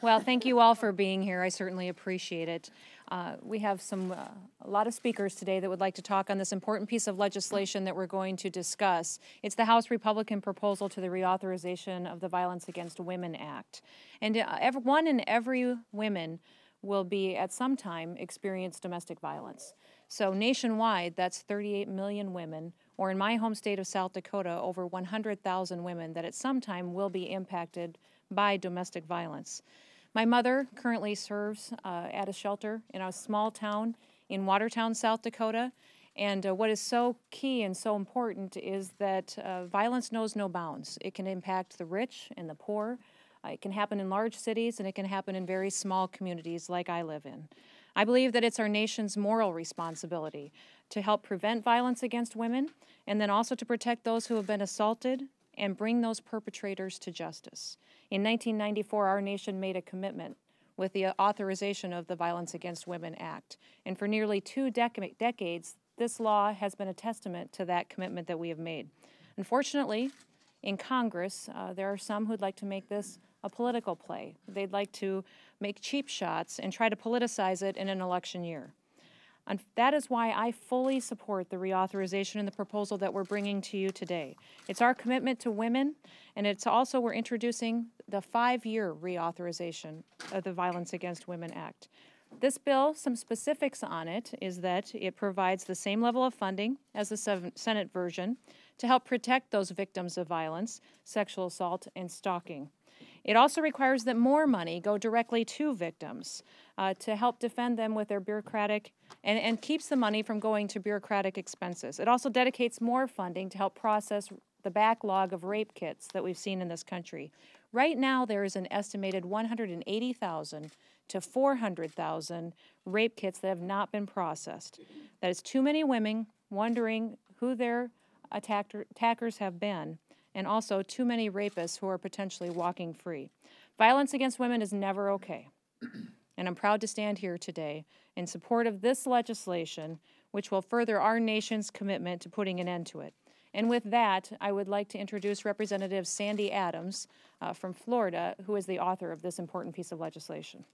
Well, thank you all for being here. I certainly appreciate it. We have a lot of speakers today that would like to talk on this important piece of legislation that we're going to discuss. It's the House Republican proposal to the reauthorization of the Violence Against Women Act. And one in every woman will be at some time experience domestic violence. So nationwide, that's 38 million women, or in my home state of South Dakota, over 100,000 women that at some time will be impacted by domestic violence. My mother currently serves at a shelter in a small town in Watertown, South Dakota. And what is so key and so important is that violence knows no bounds. It can impact the rich and the poor. It can happen in large cities, and it can happen in very small communities like I live in. I believe that it's our nation's moral responsibility to help prevent violence against women, and then also to protect those who have been assaulted and bring those perpetrators to justice. In 1994, our nation made a commitment with the authorization of the Violence Against Women Act. And for nearly 2 decades, this law has been a testament to that commitment that we have made. Unfortunately, in Congress, there are some who'd like to make this a political play. They'd like to make cheap shots and try to politicize it in an election year. And that is why I fully support the reauthorization and the proposal that we're bringing to you today. It's our commitment to women, and it's also we're introducing the 5-year reauthorization of the Violence Against Women Act. This bill, some specifics on it, is that it provides the same level of funding as the Senate version to help protect those victims of violence, sexual assault, and stalking. It also requires that more money go directly to victims to help defend them with their bureaucratic, and keeps the money from going to bureaucratic expenses. It also dedicates more funding to help process the backlog of rape kits that we've seen in this country. Right now, there is an estimated 180,000 to 400,000 rape kits that have not been processed. That is too many women wondering who their attackers have been, and also too many rapists who are potentially walking free. Violence against women is never okay. And I'm proud to stand here today in support of this legislation, which will further our nation's commitment to putting an end to it. And with that, I would like to introduce Representative Sandy Adams from Florida, who is the author of this important piece of legislation.